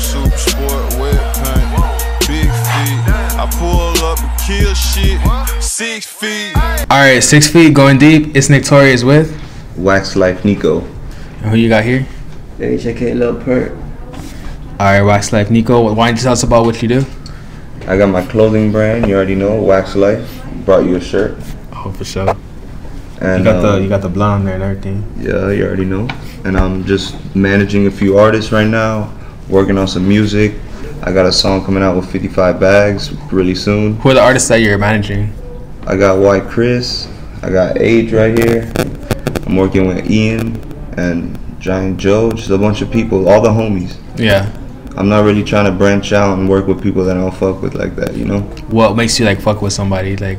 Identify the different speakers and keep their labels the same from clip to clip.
Speaker 1: super sport, wet paint, big feet. I pull up and kill shit, 6 feet.
Speaker 2: Alright, 6 feet, going deep. It's Nick Torius with
Speaker 3: Waxxedlife Neeko.
Speaker 2: And who you got here?
Speaker 4: HK Lil Perk.
Speaker 2: Alright, Waxxedlife Neeko. Why don't you tell us about what you do?
Speaker 3: I got my clothing brand, you already know, Waxxedlife. Brought you a shirt.
Speaker 2: Oh, for sure.
Speaker 3: And
Speaker 2: you got the blonde there and everything.
Speaker 3: Yeah, you already know. And I'm just managing a few artists right now, working on some music. I got a song coming out with 55 Bags really soon.
Speaker 2: Who are the artists that you're managing?
Speaker 3: I got White Chris, I got Age right here. I'm working with Ian and Giant Joe, just a bunch of people, all the homies.
Speaker 2: Yeah.
Speaker 3: I'm not really trying to branch out and work with people that I don't fuck with like that, you know?
Speaker 2: What makes you like fuck with somebody? Like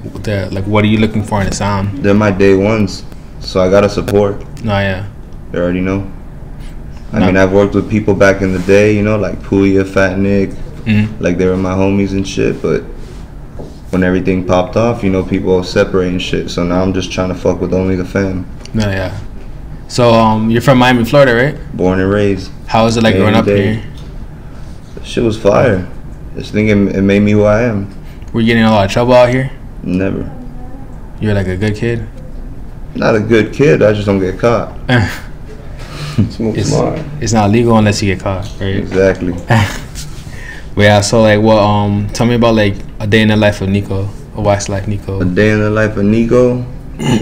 Speaker 2: what are you looking for in a sound?
Speaker 3: They're my day ones, so I gotta support.
Speaker 2: No, yeah.
Speaker 3: You already know. I mean, I've worked with people back in the day, you know, like Pouya, Fat Nick, like they were my homies and shit, but when everything popped off, you know, people separate and shit, so now I'm just trying to fuck with only the fam.
Speaker 2: No, yeah. So, you're from Miami, Florida, right?
Speaker 3: Born and raised.
Speaker 2: How was it like growing up here?
Speaker 3: Shit was fire. Just thinking it made me who I am.
Speaker 2: Were you getting in a lot of trouble out here?
Speaker 3: Never.
Speaker 2: You're like a good kid?
Speaker 3: Not a good kid, I just don't get caught.
Speaker 2: It's not legal unless you get caught, right?
Speaker 3: Exactly.
Speaker 2: But yeah, so like, well, tell me about like a day in the life of Neeko, a Waxxedlife Neeko.
Speaker 3: A day in the life of Neeko.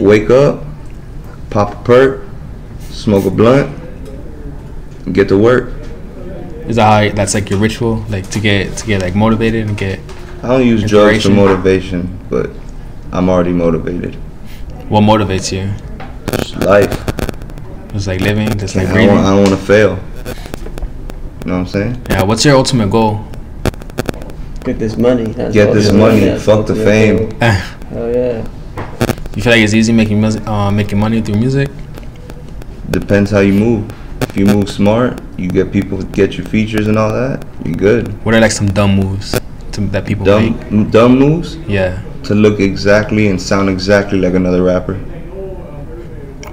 Speaker 3: Wake up, pop a perk, smoke a blunt, and get to work.
Speaker 2: Is that how that's like your ritual, like to get like motivated and get?
Speaker 3: I don't use drugs for motivation, but I'm already motivated.
Speaker 2: What motivates you?
Speaker 3: Just life.
Speaker 2: Just like living, just like
Speaker 3: I
Speaker 2: breathing.
Speaker 3: don't want to fail. You know what I'm saying?
Speaker 2: Yeah. What's your ultimate goal?
Speaker 4: Get this money.
Speaker 3: Get this money. Fuck the fame.
Speaker 4: Oh yeah.
Speaker 2: You feel like it's easy making money through music?
Speaker 3: Depends how you move. If you move smart, you get people to get your features and all that, you're good.
Speaker 2: What are like some dumb moves that people make?
Speaker 3: Dumb moves?
Speaker 2: Yeah.
Speaker 3: To look exactly and sound exactly like another rapper.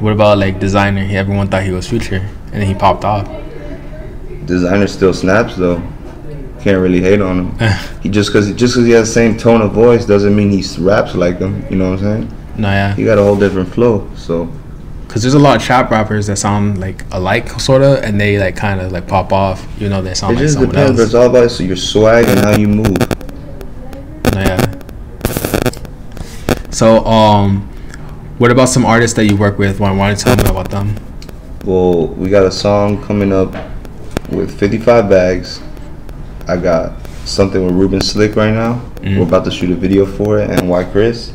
Speaker 2: What about like Designer? Everyone thought he was Future, and then he popped off.
Speaker 3: Designer still snaps though. Can't really hate on him. He just cause he has the same tone of voice doesn't mean he raps like him. You know what I'm saying?
Speaker 2: No, yeah.
Speaker 3: He got a whole different flow. So.
Speaker 2: Cause there's a lot of trap rappers that sound like alike, sorta, and they like kind of like pop off, even though they sound like someone else. It just depends.
Speaker 3: It's all about your swag and how you move.
Speaker 2: No, yeah. So, what about some artists that you work with? Why don't you tell me about them?
Speaker 3: Well, we got a song coming up with 55 Bags. I got something with Ruben Slick right now. We're about to shoot a video for it, and White Chris.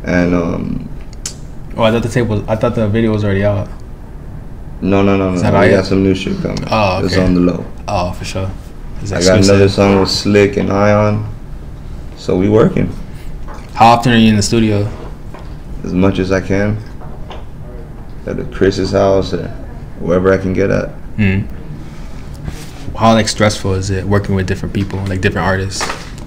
Speaker 3: And
Speaker 2: oh, I thought the video was already out.
Speaker 3: No. We got some new shit coming.
Speaker 2: Oh, okay.
Speaker 3: It's on the low.
Speaker 2: Oh, for sure.
Speaker 3: I got another song with Slick and Ion. So we working.
Speaker 2: How often are you in the studio?
Speaker 3: As much as I can. At Chris's house or wherever I can get at.
Speaker 2: How like stressful is it working with different people, like different artists?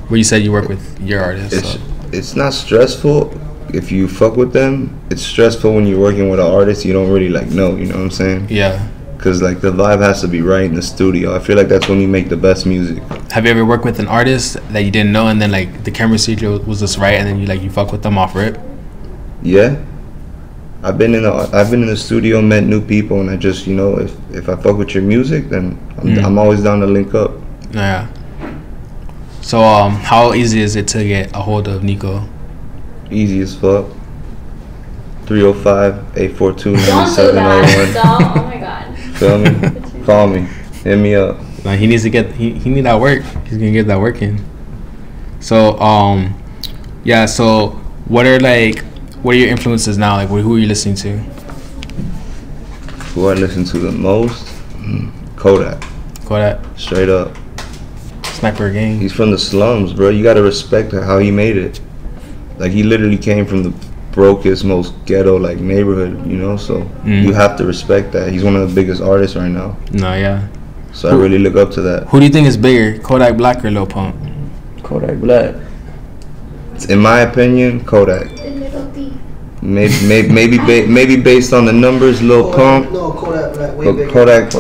Speaker 2: Well, you said you work with your artists.
Speaker 3: It's not stressful if you fuck with them. It's stressful when you're working with an artist you don't really like know. You know what I'm saying?
Speaker 2: Yeah.
Speaker 3: Because like the vibe has to be right in the studio. I feel like that's when you make the best music. Have
Speaker 2: you ever worked with an artist that you didn't know and then like the chemistry was just right and then you fuck with them off rip?
Speaker 3: Yeah. I've been in the studio, met new people, and I just, you know, if I fuck with your music, then I'm always down to link up.
Speaker 2: Yeah. So how easy is it to get a hold of Neeko?
Speaker 3: Easy as fuck. 305-842-9701.
Speaker 5: Oh my god.
Speaker 3: Feel me? Call me. Hit me up.
Speaker 2: Like he need that work. He's gonna get that work in. So yeah. So what are your influences now? Like who are you listening to?
Speaker 3: Who I listen to the most? Kodak. Straight up.
Speaker 2: Sniper Gang.
Speaker 3: He's from the slums, bro. You gotta respect how he made it. Like he literally came from the brokest, most ghetto neighborhood, you know. So you have to respect that. He's one of the biggest artists right now.
Speaker 2: No, yeah.
Speaker 3: So I really look up to that.
Speaker 2: Who do you think is bigger, Kodak Black or Lil Pump?
Speaker 4: Kodak Black.
Speaker 3: In my opinion, Kodak. Maybe based on the numbers, Lil Pump.
Speaker 6: No, Kodak Black way
Speaker 3: But
Speaker 6: bigger.
Speaker 3: Kodak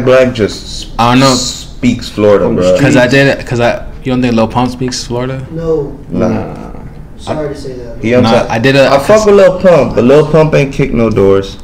Speaker 3: Black just
Speaker 2: I don't know.
Speaker 3: speaks Florida, bro.
Speaker 2: Cause you don't think Lil Pump speaks Florida?
Speaker 6: No,
Speaker 3: Nah.
Speaker 6: sorry to say that.
Speaker 3: I fuck with Lil Pump, but Lil Pump ain't kick no doors.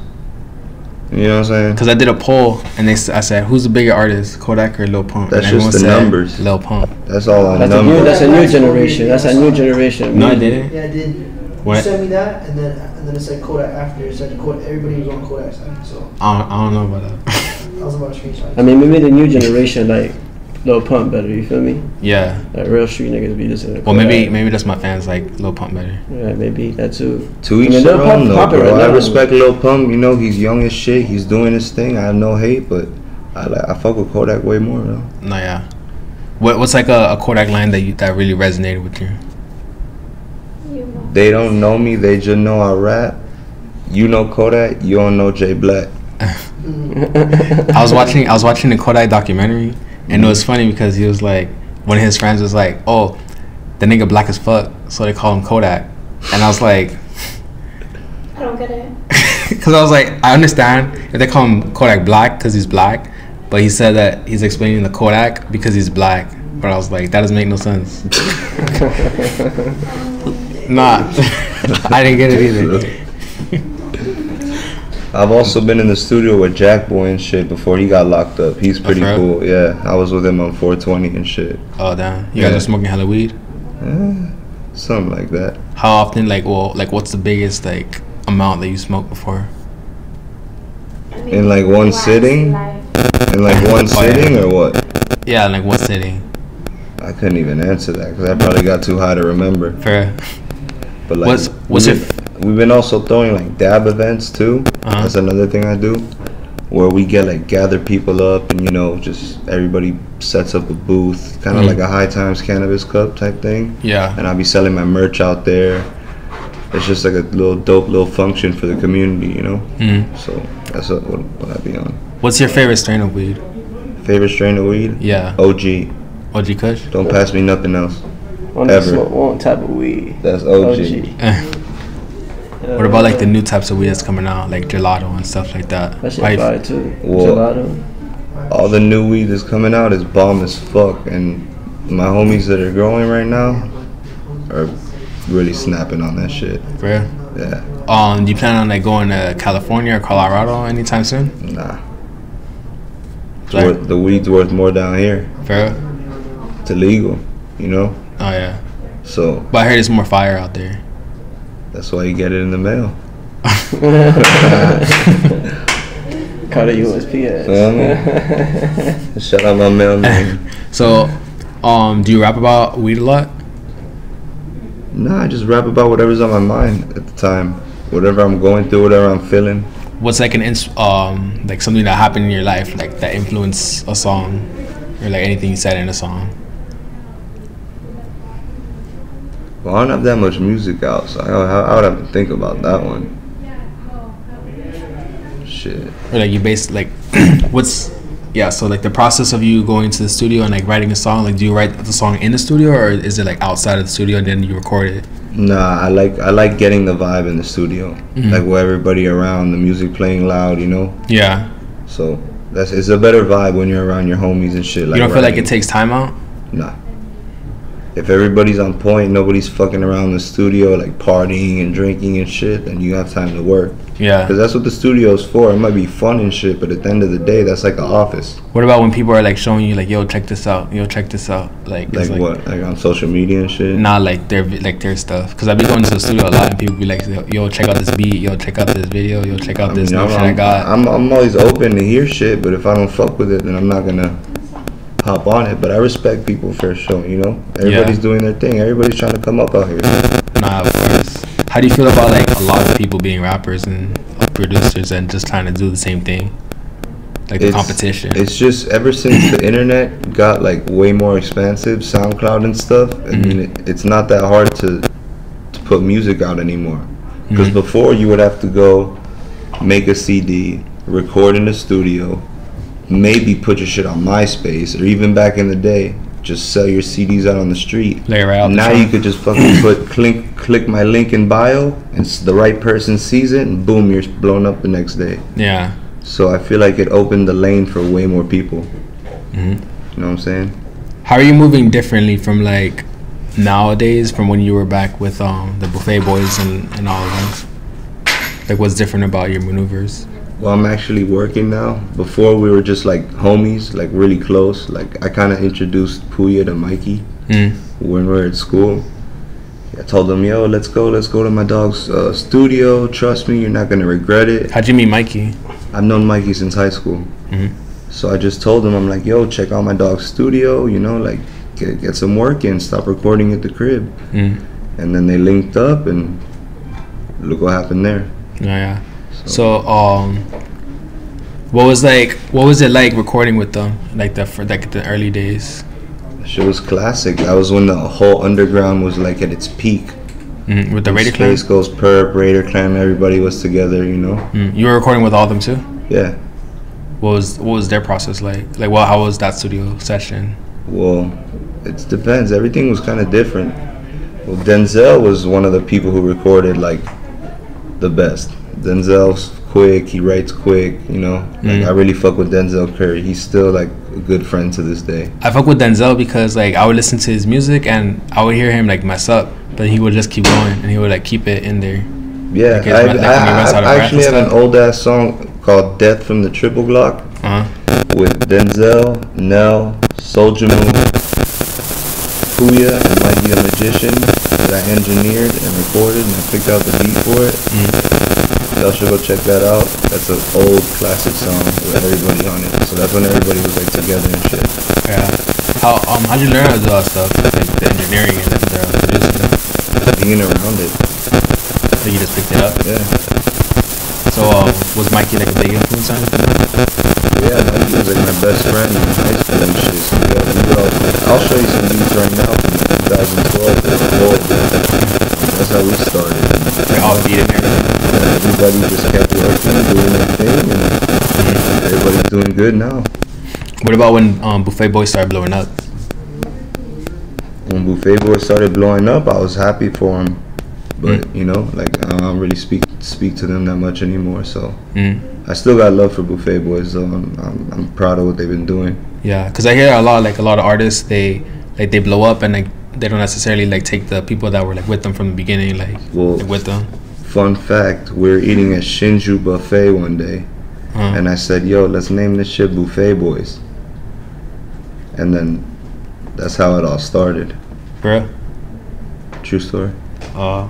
Speaker 3: You know what I'm saying?
Speaker 2: Cause I did a poll and I said, who's the bigger artist, Kodak or Lil Pump?
Speaker 3: That's
Speaker 2: and
Speaker 3: just the
Speaker 2: said
Speaker 3: numbers.
Speaker 2: Lil Pump.
Speaker 3: That's all on
Speaker 4: That's
Speaker 3: numbers.
Speaker 4: that's a new generation. That's a new generation.
Speaker 2: No, I didn't.
Speaker 6: Yeah, I did.
Speaker 2: What?
Speaker 6: You sent me that, and then it said Kodak after. It said Kodak. Everybody was on Kodak's side, so
Speaker 2: I don't know about that.
Speaker 6: I was about to screenshot.
Speaker 4: I mean, maybe the new generation like Lil Pump better. You feel me?
Speaker 2: Yeah.
Speaker 4: Like real street niggas be listening to
Speaker 2: Well,
Speaker 4: Kodak.
Speaker 2: maybe that's my fans like Lil Pump better.
Speaker 4: Yeah, maybe that too.
Speaker 3: To each
Speaker 4: I mean,
Speaker 3: their
Speaker 4: Lil Pump
Speaker 3: own, though,
Speaker 4: popping
Speaker 3: bro.
Speaker 4: right
Speaker 3: I
Speaker 4: now.
Speaker 3: respect Lil Pump. You know, he's young as shit. He's doing his thing. I have no hate, but I fuck with Kodak way more, though.
Speaker 2: No, yeah. What's like a Kodak line that really resonated with you?
Speaker 3: They don't know me. They just know I rap. You know Kodak. You don't know Jay Black.
Speaker 2: I was watching the Kodak documentary, and it was funny because he was like, one of his friends was like, "Oh, the nigga black as fuck, so they call him Kodak," and I was like,
Speaker 5: I don't get it.
Speaker 2: because I was like, I understand if they call him Kodak Black because he's black, but he said that he's explaining the Kodak because he's black. But I was like, that doesn't make no sense. Nah, I didn't get it either.
Speaker 3: I've also been in the studio with Jack Boy and shit before he got locked up. He's pretty
Speaker 2: for real?
Speaker 3: cool. Yeah, I was with him on 420 and shit.
Speaker 2: Oh damn, you guys
Speaker 3: Yeah.
Speaker 2: are smoking hella weed.
Speaker 3: Something like that.
Speaker 2: How often? Like what's the biggest like amount that you smoked before?
Speaker 5: I mean,
Speaker 3: In like one
Speaker 5: Waxxedlife.
Speaker 3: sitting? In like one
Speaker 2: Oh, yeah.
Speaker 3: sitting or what?
Speaker 2: Yeah, like what sitting?
Speaker 3: I couldn't even answer that because I probably got too high to remember.
Speaker 2: For
Speaker 3: But like,
Speaker 2: what's
Speaker 3: we've been also throwing like dab events too.
Speaker 2: Uh-huh.
Speaker 3: That's another thing I do, where we get like gather people up and just everybody sets up a booth, kind of like a High Times Cannabis Cup type thing.
Speaker 2: Yeah.
Speaker 3: And I'll be selling my merch out there. It's just like a little dope little function for the community, So that's what I be on.
Speaker 2: What's your favorite strain of weed?
Speaker 3: Favorite strain of weed?
Speaker 2: Yeah.
Speaker 3: OG.
Speaker 2: OG Kush.
Speaker 3: Don't pass me nothing else.
Speaker 4: Only
Speaker 3: Ever.
Speaker 4: smoke one type of weed.
Speaker 3: That's OG.
Speaker 2: What about like the new types of weed that's coming out, like gelato and stuff like that?
Speaker 4: That shit
Speaker 2: Why-
Speaker 4: fire too.
Speaker 3: Whoa.
Speaker 4: Gelato.
Speaker 3: All the new weed that's coming out is bomb as fuck, and my homies that are growing right now are really snapping on that shit.
Speaker 2: For real?
Speaker 3: Yeah.
Speaker 2: Do you plan on like going to California or Colorado anytime soon?
Speaker 3: Nah.
Speaker 2: Like,
Speaker 3: The weed's worth more down here.
Speaker 2: for real?
Speaker 3: It's illegal,
Speaker 2: Oh yeah.
Speaker 3: So
Speaker 2: But I heard it's more fire out there.
Speaker 3: that's why you get it in the mail.
Speaker 4: Call the USPS.
Speaker 3: Feel me? Shout out my mailman.
Speaker 2: So, do you rap about weed a lot?
Speaker 3: Nah, I just rap about whatever's on my mind at the time. Whatever I'm going through, whatever I'm feeling.
Speaker 2: What's like like something that happened in your life, like that influenced a song, or like anything you said in a song?
Speaker 3: Well, I don't have that much music out, so I would have to think about that one. Shit.
Speaker 2: Or like you base like so like the process of you going to the studio and like writing a song, like do you write the song in the studio or is it like outside of the studio and then you record it?
Speaker 3: Nah, I like getting the vibe in the studio, like with everybody around, the music playing loud,
Speaker 2: Yeah.
Speaker 3: So it's a better vibe when you're around your homies and shit. Like
Speaker 2: You don't feel like
Speaker 3: writing.
Speaker 2: it takes time out?
Speaker 3: Nah. If everybody's on point, nobody's fucking around the studio like partying and drinking and shit, then you have time to work.
Speaker 2: Yeah.
Speaker 3: Because that's what the studio's for. It might be fun and shit, but at the end of the day, that's like an office.
Speaker 2: What about when people are like showing you like, yo, check this out, like it's
Speaker 3: Like what? Like on social media and shit?
Speaker 2: Nah, like their stuff. Cause I be going to the studio a lot and people be like, yo, check out this beat, yo, check out this video, yo, check out this new shit I got.
Speaker 3: I'm always open to hear shit, but if I don't fuck with it, then I'm not gonna hop on it. But I respect people for sure, Everybody's doing their thing. Everybody's trying to come up out here.
Speaker 2: Nah, of course. How do you feel about like a lot of people being rappers and producers and just trying to do the same thing? Like the competition.
Speaker 3: It's just ever since the internet got like way more expansive, SoundCloud and stuff. I mean, it's not that hard to put music out anymore. Because before you would have to go make a CD, record in the studio, maybe put your shit on MySpace, or even back in the day, just sell your CDs out on the street.
Speaker 2: Lay it right out.
Speaker 3: Now you could just fucking click my link in bio, and the right person sees it, and boom, you're blown up the next day.
Speaker 2: Yeah.
Speaker 3: So I feel like it opened the lane for way more people. You know what I'm saying?
Speaker 2: How are you moving differently from like nowadays from when you were back with the Buffay Boys and all of them? Like, what's different about your maneuvers?
Speaker 3: Well, I'm actually working now. Before we were just like homies, like really close. Like I kind of introduced Pouya to Mikey when we were at school. I told him, yo, let's go to my dog's studio. Trust me, you're not gonna regret it.
Speaker 2: How'd you meet Mikey?
Speaker 3: I've known Mikey since high school. So I just told him, I'm like, yo, check out my dog's studio, you know, like get some work in, stop recording at the crib. And then they linked up, and look what happened there.
Speaker 2: Yeah. So what was it like recording with them, like the early days?
Speaker 3: Shit was classic. That was when the whole underground was like at its peak.
Speaker 2: With the Raider Clan?
Speaker 3: Space Ghost, Perp, Raider Clan, everybody was together, you know.
Speaker 2: You were recording with all of them too?
Speaker 3: Yeah.
Speaker 2: What was their process like? Like, well, how was that studio session?
Speaker 3: Well, it depends. Everything was kind of different. Well, Denzel was one of the people who recorded like the best. Denzel's quick. He writes quick. You know, like I really fuck with Denzel Curry. He's still like a good friend to this day.
Speaker 2: I fuck with Denzel because like I would listen to his music and I would hear him like mess up, but he would just keep going and he would like keep it in there.
Speaker 3: Yeah,
Speaker 2: like
Speaker 3: I actually have an old ass song called "Death from the Triple Glock" with Denzel, Nell, Soulja Moon, Pouya, and Mikey the Magician that I engineered and recorded, and I picked out the beat for it. Y'all should go check that out. That's an old classic song with everybody on it. So that's when everybody was like together and shit.
Speaker 2: Yeah. How'd you learn how to do all that stuff, like the engineering and the producing?
Speaker 3: Being around it.
Speaker 2: So you just picked it up?
Speaker 3: Yeah.
Speaker 2: So was Mikey like a big influence on you?
Speaker 3: Yeah, Mikey was like my best friend in high school and shit. So I'll show you some beats right now from 2012. That's how we started.
Speaker 2: Like all beat and everything?
Speaker 3: Yeah, everybody just kept working, doing their thing, and everybody's doing good now.
Speaker 2: What about when Buffay Boys started blowing up?
Speaker 3: When Buffay Boys started blowing up, I was happy for them. But you know, like I don't really speak to them that much anymore. So I still got love for Buffay Boys, though. I'm proud of what they've been doing.
Speaker 2: Yeah, because I hear a lot of artists they blow up and like they don't necessarily like take the people that were like with them from the beginning, like with them.
Speaker 3: Fun fact: we were eating at Shinju Buffet one day, and I said, "Yo, let's name this shit Buffay Boys." And then that's how it all started.
Speaker 2: Bro.
Speaker 3: True story.
Speaker 2: I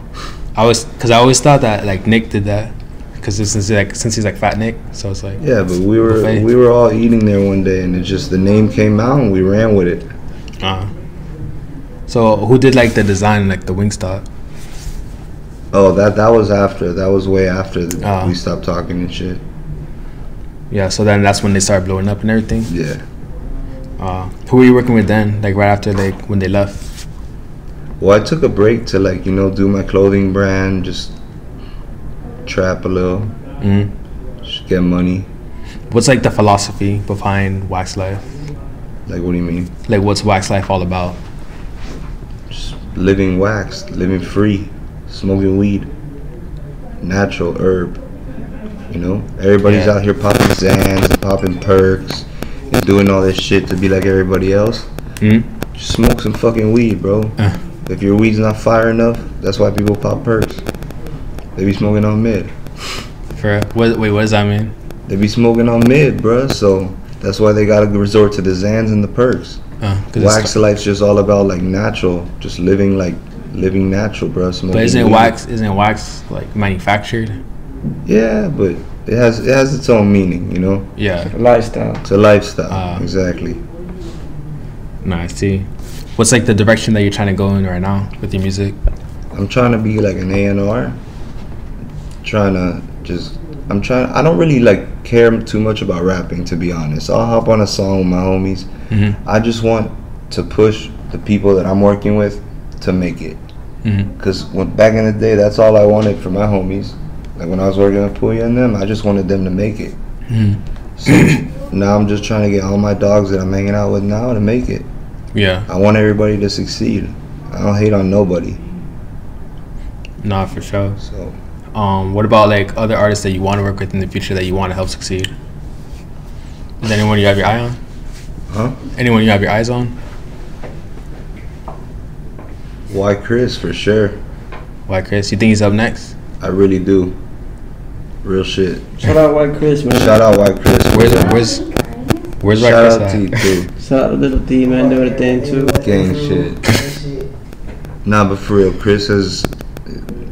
Speaker 2: always thought that like Nick did that, because since he's like Fat Nick, so it's like
Speaker 3: yeah. But we were all eating there one day, and it just the name came out, and we ran with it.
Speaker 2: So who did like the design, like the Wingstop?
Speaker 3: Oh, that was after. That was way after we stopped talking and shit.
Speaker 2: Yeah. So then that's when they started blowing up and everything.
Speaker 3: Yeah.
Speaker 2: Who were you working with then? Like right after like when they left?
Speaker 3: Well, I took a break to like, you know, do my clothing brand, just trap a little, just get money.
Speaker 2: What's like the philosophy behind Waxxedlife?
Speaker 3: Like, what do you mean?
Speaker 2: Like, what's Waxxedlife all about?
Speaker 3: Just living waxed, living free, smoking weed, natural herb. You know, everybody's out here popping Zans and popping perks and doing all this shit to be like everybody else. Just smoke some fucking weed, bro. If your weed's not fire enough, that's why people pop perks. They be smoking on mid.
Speaker 2: Wait, what does that mean?
Speaker 3: They be smoking on mid, bruh. So that's why they gotta resort to the Zans and the perks. Waxxedlife's just all about like natural, just living natural, bruh.
Speaker 2: But isn't wax like manufactured?
Speaker 3: Yeah, but it has its own meaning, you know.
Speaker 2: Yeah.
Speaker 4: It's a lifestyle.
Speaker 3: It's a lifestyle, exactly.
Speaker 2: No, I see. What's like the direction that you're trying to go in right now with your music?
Speaker 3: I'm trying to be like an A&R. I don't really like care too much about rapping, to be honest. I'll hop on a song with my homies. I just want to push the people that I'm working with to make it. Because back in the day, that's all I wanted for my homies. Like when I was working with Pouya and them, I just wanted them to make it. So now I'm just trying to get all my dogs that I'm hanging out with now to make it.
Speaker 2: Yeah.
Speaker 3: I want everybody to succeed. I don't hate on nobody.
Speaker 2: Nah, for sure.
Speaker 3: So,
Speaker 2: What about like other artists that you want to work with in the future that you want to help succeed? Is there anyone you have your eye on?
Speaker 3: huh?
Speaker 2: Anyone you have your eyes on?
Speaker 3: Why Chris for sure.
Speaker 2: Why, Chris? You think he's up next?
Speaker 3: I really do. Real shit.
Speaker 4: Shout out White Chris, man.
Speaker 3: Shout out White Chris.
Speaker 2: Where's White
Speaker 3: Shout
Speaker 2: Chris
Speaker 3: out
Speaker 2: at?
Speaker 3: T too.
Speaker 4: Shout out to Little D, man, doing the thing too.
Speaker 3: Gang shit. Nah, but for real,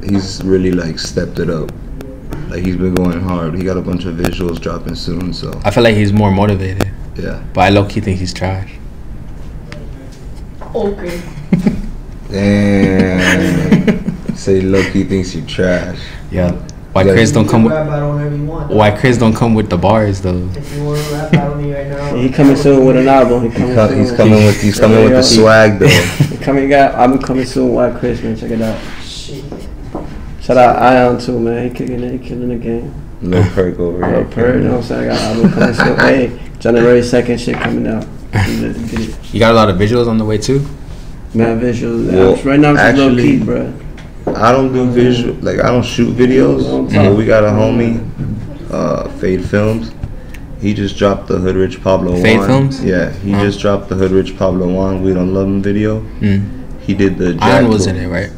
Speaker 3: he's really like stepped it up. Like he's been going hard. He got a bunch of visuals dropping soon, so
Speaker 2: I feel like he's more motivated,
Speaker 3: yeah.
Speaker 2: but I low-key think he's trash.
Speaker 5: Okay.
Speaker 3: Damn. Say low-key thinks you trash.
Speaker 2: Yeah. Why
Speaker 3: Yeah.
Speaker 2: Chris don't come with?
Speaker 6: Rap battle whenever you want.
Speaker 2: Why Chris don't come with the bars though?
Speaker 6: If you want to rap battle me right now.
Speaker 4: He coming soon with an album. He's coming
Speaker 3: He's coming with the swag though.
Speaker 4: I'm coming soon. White Chris, man. Check it out.
Speaker 6: Shit.
Speaker 4: Shout out Ion too, man. He kicking it. He killing the game.
Speaker 3: No perk over here.
Speaker 4: Little Perk, you know what I'm saying? I got an album coming soon. Hey, January 2nd shit coming out. Let's get it.
Speaker 2: You got a lot of visuals on the way too.
Speaker 4: Man, visuals.
Speaker 3: Well,
Speaker 4: Right now, I'm just low
Speaker 3: actually-
Speaker 4: key, bro.
Speaker 3: I don't do visual, like I don't shoot videos. But we got a homie, Fade Films. He just dropped the Hood Rich Pablo
Speaker 2: Fade
Speaker 3: Juan.
Speaker 2: Films?
Speaker 3: Yeah, he just dropped the Hood Rich Pablo Juan We Don't Love Him video. He did the
Speaker 2: Iron was in it, right?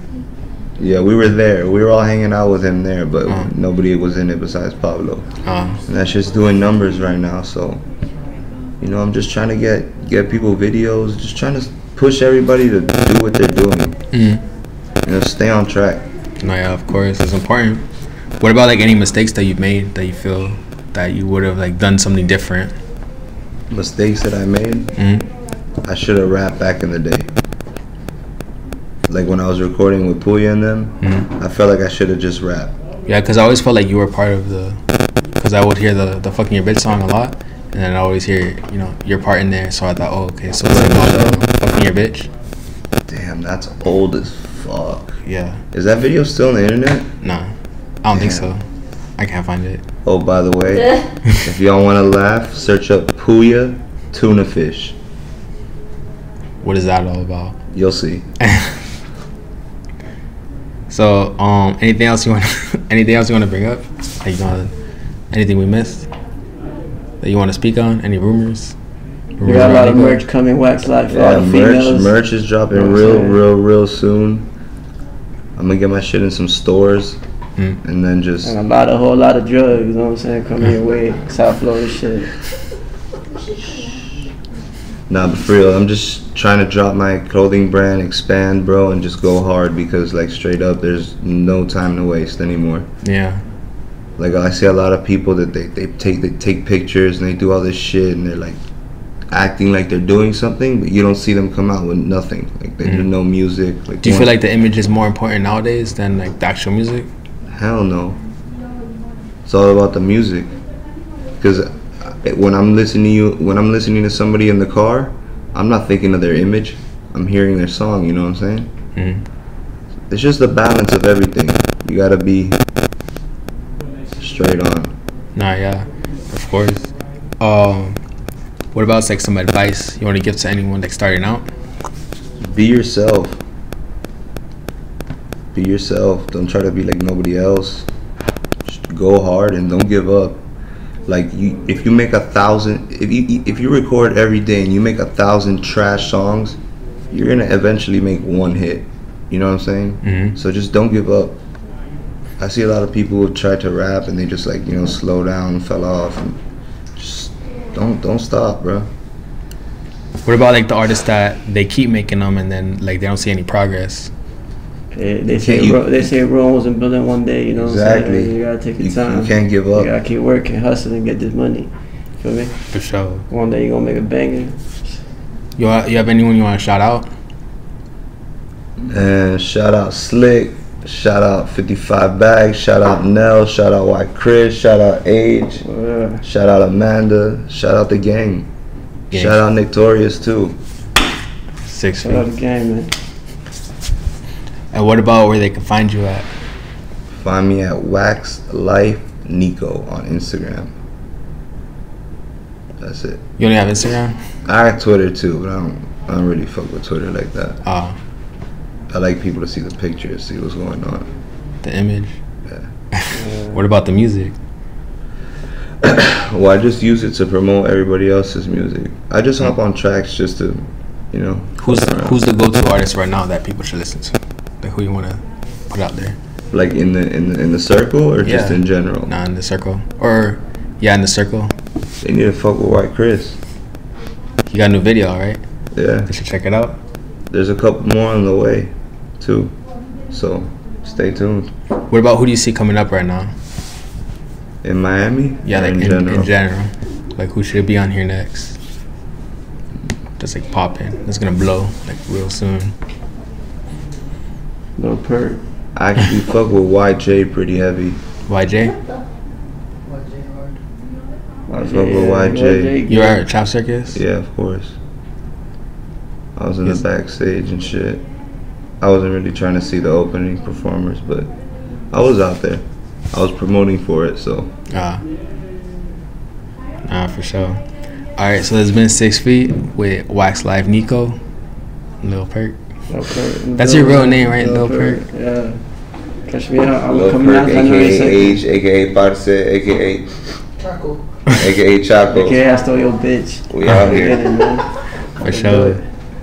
Speaker 3: Yeah, we were there. We were all hanging out with him there, but nobody was in it besides Pablo. And that's just doing numbers right now. So, you know, I'm just trying to get people videos. Just trying to push everybody to do what they're doing. You know, stay on track.
Speaker 2: No, yeah, of course, it's important. What about like any mistakes that you've made that you feel that you would have like done something different?
Speaker 3: Mistakes that I made. I should have rapped back in the day. Like when I was recording with Pouya and them, I felt like I should have just rapped.
Speaker 2: Yeah, because I always felt like you were part of the. Because I would hear the fucking your bitch song a lot, and then I always hear your part in there. So I thought, oh, okay, so it's like fucking your bitch.
Speaker 3: Damn, that's old as fuck.
Speaker 2: Yeah.
Speaker 3: Is that video still on the internet?
Speaker 2: Nah, I don't think so. I can't find it.
Speaker 3: Oh, by the way, if y'all want to laugh, search up Pouya tuna fish.
Speaker 2: What is that all about?
Speaker 3: You'll see.
Speaker 2: So, anything else you want? Anything else you want to bring up? Like, anything we missed that you want to speak on? Any rumors?
Speaker 4: We got a lot of merch coming. Waxxedlife for all the females.
Speaker 3: Merch is dropping real soon. I'm gonna get my shit in some stores, and then just
Speaker 4: And a whole lot of drugs. You know what I'm saying? Coming your way, South Florida shit.
Speaker 3: nah, but for real, I'm just trying to drop my clothing brand, expand, bro, and just go hard because, like, straight up, there's no time to waste anymore.
Speaker 2: Yeah.
Speaker 3: Like, I see a lot of people that they take pictures and they do all this shit and they're like acting like they're doing something, but you don't see them come out with nothing. Like, they do no music. Like,
Speaker 2: do you feel like the image is more important nowadays than like the actual music?
Speaker 3: Hell no. It's all about the music. Because when I'm listening to somebody in the car, I'm not thinking of their image. I'm hearing their song. You know what I'm saying? It's just the balance of everything. You gotta be straight on.
Speaker 2: Nah, yeah, of course. What about like some advice you want to give to anyone like starting out?
Speaker 3: Be yourself. Be yourself. Don't try to be like nobody else. Just go hard and don't give up. Like if you make 1,000, if you record every day and you make 1,000 trash songs, you're gonna eventually make one hit. You know what I'm saying? So just don't give up. I see a lot of people who try to rap and they just like slow down and fell off. And just don't stop, bro.
Speaker 2: What about like the artists that they keep making them and then like they don't see any progress?
Speaker 4: They say Rome wasn't built in one day. You know what I'm saying? You gotta take your time.
Speaker 3: You can't give up.
Speaker 4: You gotta keep working, hustling, get this money. Feel me?
Speaker 2: For sure.
Speaker 4: One day you gonna make a banger.
Speaker 2: You have anyone you want to shout out?
Speaker 3: And shout out Slick, shout out 55 Bags, shout out Nell, shout out White Chris, shout out Age, shout out Amanda, shout out the gang. Shout out Nick Torius too.
Speaker 2: 6 feet.
Speaker 4: Shout out the gang, man.
Speaker 2: And what about where they can find you at?
Speaker 3: Find me at Waxxedlife Neeko on Instagram. That's it.
Speaker 2: You only have Instagram?
Speaker 3: I have Twitter too, but I don't really fuck with Twitter like that. I like people to see the pictures, see what's going on.
Speaker 2: The image.
Speaker 3: Yeah.
Speaker 2: What about the music?
Speaker 3: Well, I just use it to promote everybody else's music. I just hop on tracks just to, you know.
Speaker 2: Who's the go-to artist right now that people should listen to? Like who you want to put out there?
Speaker 3: Like in the circle or just in general?
Speaker 2: Nah, in the circle. Or in the circle.
Speaker 3: They need to fuck with White Chris.
Speaker 2: He got a new video, right?
Speaker 3: Yeah.
Speaker 2: They should check it out.
Speaker 3: There's a couple more on the way, too. So stay tuned.
Speaker 2: What about who do you see coming up right now?
Speaker 3: In Miami?
Speaker 2: Yeah, like in general. Like who should be on here next? Just like popping. It's gonna blow like real soon.
Speaker 4: Lil Perk.
Speaker 3: I actually fuck with YJ pretty heavy.
Speaker 2: YJ?
Speaker 3: I fuck with YJ.
Speaker 2: You were at Trap Circus?
Speaker 3: Yeah, of course. I was in the backstage and shit. I wasn't really trying to see the opening performers, but I was out there. I was promoting for it, so.
Speaker 2: For sure. Alright, so there's been 6 feet with Waxxedlife Neeko, Lil Perk. That's your real name, right? Lil Perk?
Speaker 4: Yeah. Catch me out.
Speaker 3: Lil Perk, aka Age, aka Parce, aka
Speaker 6: Chaco.
Speaker 3: aka Chaco.
Speaker 4: AKA I stole your bitch.
Speaker 3: We out here.
Speaker 2: For sure.